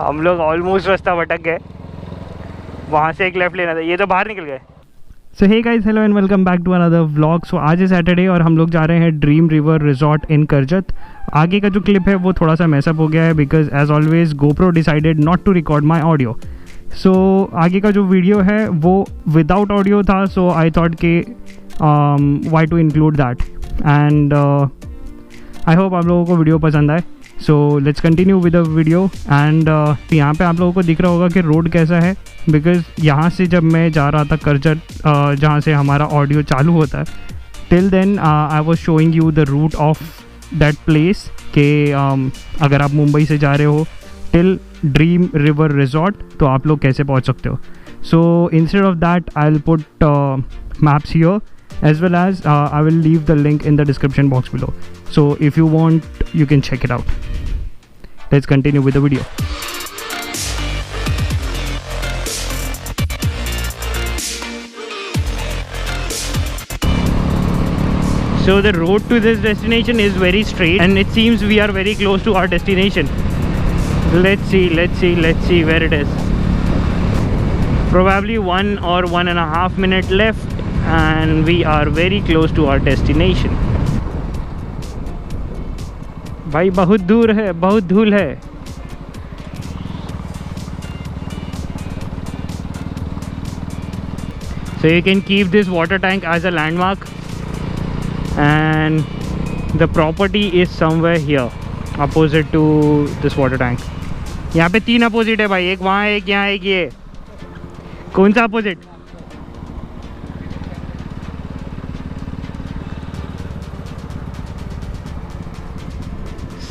हम लोग ऑलमोस्ट रास्ता भटक गए, वहाँ से एक लेफ़्ट लेना था, ये तो बाहर निकल गए। So hey guys, hello and welcome back to another vlog. So आज है सैटरडे और हम लोग जा रहे हैं Dream River Resort in Karjat. आगे का जो क्लिप है वो थोड़ा सा मैसअप हो गया है because as always GoPro decided not to record my audio. So आगे का जो वीडियो है वो विदाउट ऑडियो था, सो आई थॉट कि why to include that and I hope आप लोगों को वीडियो पसंद आए। So let's continue with the video and यहाँ पे आप लोगों को दिख रहा होगा कि रोड कैसा है, बिकॉज यहाँ से जब मैं जा रहा था करजत, जहाँ से हमारा ऑडियो चालू होता है, till then I was showing you the route of that place के अगर आप मुंबई से जा रहे हो टिल ड्रीम रिवर रिजॉर्ट तो आप लोग कैसे पहुँच सकते हो। So instead of that I will put maps here as well as I will leave the link in the description box below, so if you want you can check it out. Let's continue with the video. So the road to this destination is very straight and it seems we are very close to our destination. Let's see where it is. Probably 1 or 1.5 minutes left and we are very close to our destination. भाई बहुत दूर है, बहुत धूल है। So you can keep this water tank as a landmark and the property is somewhere here opposite to this water tank. यहाँ पे 3 opposite है भाई, एक वहाँ एक यहाँ एक ये। कौन सा opposite?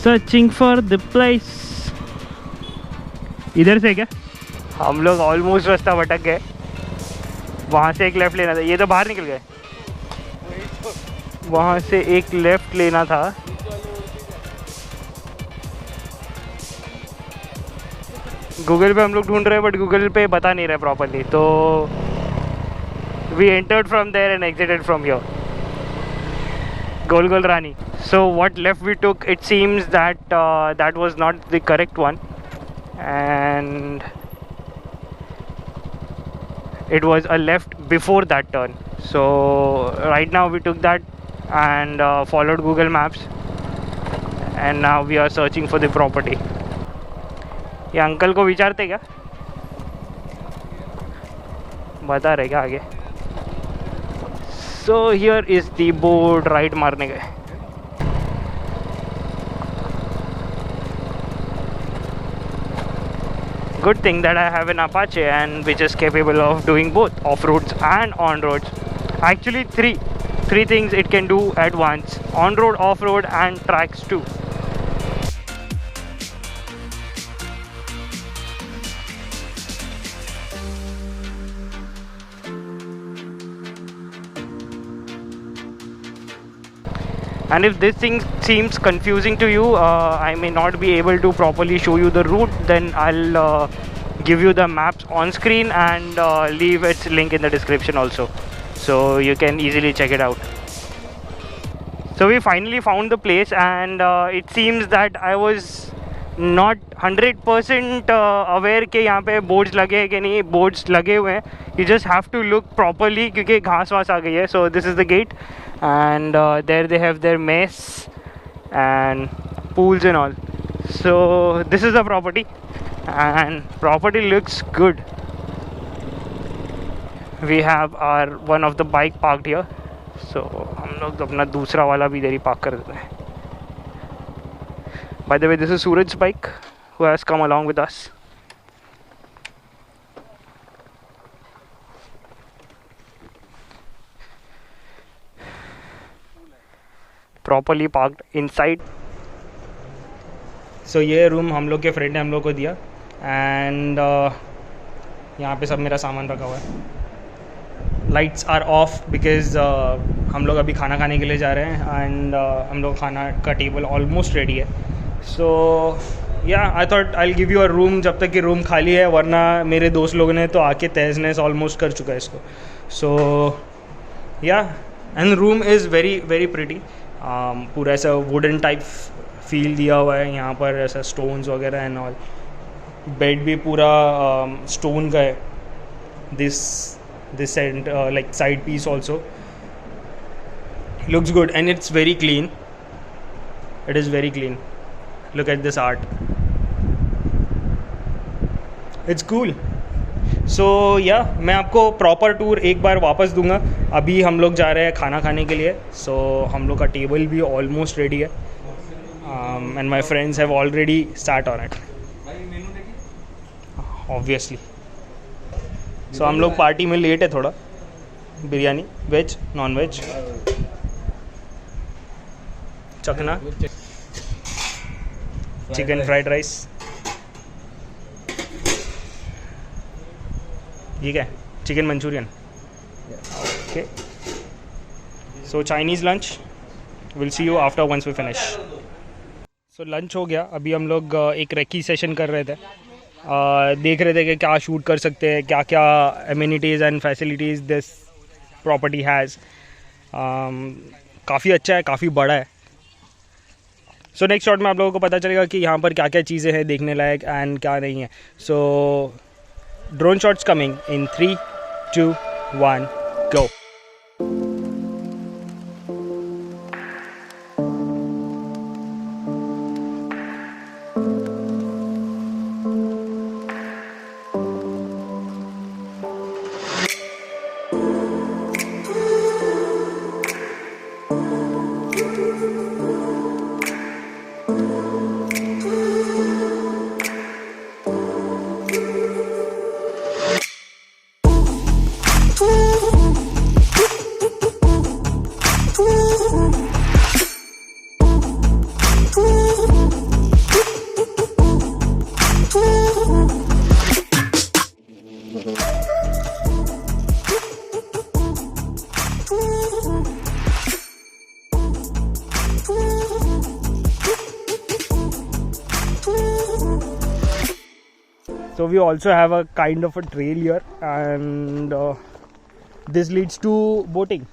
Searching for the place. इधर से क्या? हम लोग ऑलमोस्ट रास्ता भटक गए, वहाँ से एक लेफ़्ट लेना था, ये तो बाहर निकल गए। वहाँ से एक लेफ़्ट लेना था, गूगल पे हम लोग ढूंढ रहे हैं बट गूगल पे बता नहीं रहे प्रॉपरली, तो we entered from there and exited from here. Golgol Rani. So what left we took, it seems that that was not the correct one and it was a left before that turn. So right now we took that and followed Google Maps and now we are searching for the property. ये uncle को विचारते क्या? बता रहे क्या आगे? So here is the board, right मारने गए। Good thing that I have an Apache and which is capable of doing both off-roads and on-roads. Actually three things it can do at once: on-road, off-road and tracks too. And if this thing seems confusing to you, I may not be able to properly show you the route, then I'll give you the maps on screen and leave its link in the description also, so you can easily check it out. So we finally found the place and it seems that I was not 100% aware कि यहाँ पे boards लगे हैं कि नहीं। Boards लगे हुए हैं, you just have to look properly क्योंकि घास वास आ गई है। So this is the gate and there they have their mess and pools and all. So this is the property and property looks good. We have our one of the bike parked here, so हम लोग अपना दूसरा वाला भी इधर ही park कर देते हैं। By the way, this is Suraj's bike who has come along with us. Properly parked inside. So ये रूम हम लोग के फ्रेंड ने हम लोग को दिया एंड यहाँ पे सब मेरा सामान रखा हुआ है। लाइट्स आर ऑफ बिकॉज हम लोग अभी खाना खाने के लिए जा रहे हैं एंड हम लोग खाना का टेबल ऑलमोस्ट रेडी है। सो या I thought I will give you a room जब तक कि रूम खाली है, वरना मेरे दोस्त लोगों ने तो आके तहस नहस ऑलमोस्ट कर चुका है इसको। सो या and room is very very pretty. पूरा ऐसा वुडन टाइप फील दिया हुआ है यहाँ पर, ऐसा स्टोन्स वगैरह एंड ऑल। बेड भी पूरा स्टोन का है. This and like side piece also looks good and it's very clean. It is very clean. Look at this art. It's cool. So yeah, मैं आपको प्रॉपर टूर एक बार वापस दूंगा. अभी हम लोग जा रहे हैं खाना खाने के लिए. So हम लोग का टेबल भी ऑलमोस्ट रेडी है and my friends have already sat on it. Obviously. So हम लोग पार्टी में लेट है थोड़ा. बिरयानी वेज नॉन वेज चखना चिकन फ्राइड राइस. ये क्या है? Chicken Manchurian. Okay. So Chinese lunch. Will see you after once we finish. So lunch हो गया. अभी हम लोग एक रेकी सेशन कर रहे थे. देख रहे थे कि क्या शूट कर सकते हैं, क्या क्या amenities and facilities this property has. काफ़ी अच्छा है, काफ़ी बड़ा है. सो नेक्स्ट शॉट में आप लोगों को पता चलेगा कि यहाँ पर क्या क्या चीज़ें हैं देखने लायक एंड क्या नहीं है. सो drone shots coming in 3, 2, 1 go. So we also have a kind of a trail here, and this leads to boating,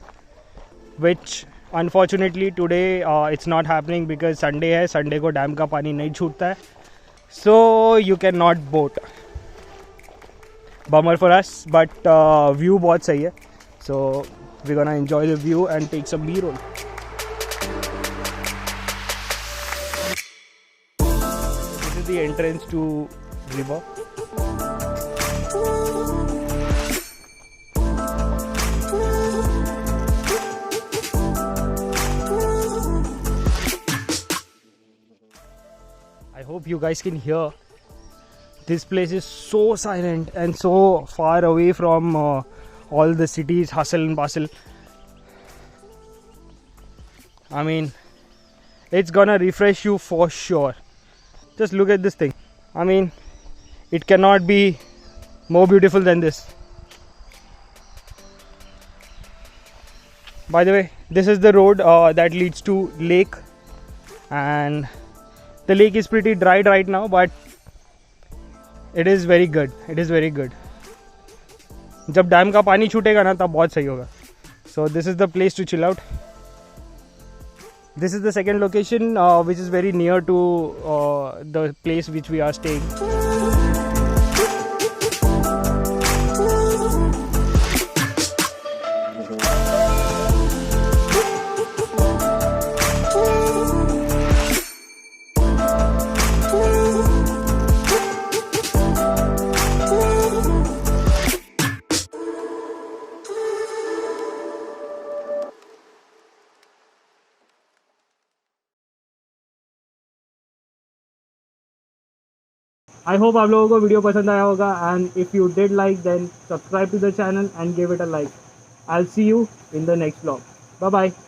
which unfortunately today it's not happening because Sunday है. Sunday को डैम का पानी नहीं छूटता है, so you cannot boat. Bummer for us, but view बहुत सही है. So we're gonna enjoy the view and take some B-roll. This is the entrance to river. I hope you guys can hear. This place is so silent and so far away from all the city's hustle and bustle. I mean, it's gonna refresh you for sure. Just look at this thing. I mean, it cannot be more beautiful than this. By the way, this is the road that leads to lake, and the lake is pretty dry right now, but it is very good. It is very good. जब dam का पानी छूटेगा ना तब बहुत सही होगा. So this is the place to chill out. This is the second location which is very near to the place which we are staying. I hope आप लोगों को वीडियो पसंद आया होगा, and if you did like, then subscribe to the channel and give it a like. I'll see you in the next vlog. Bye bye.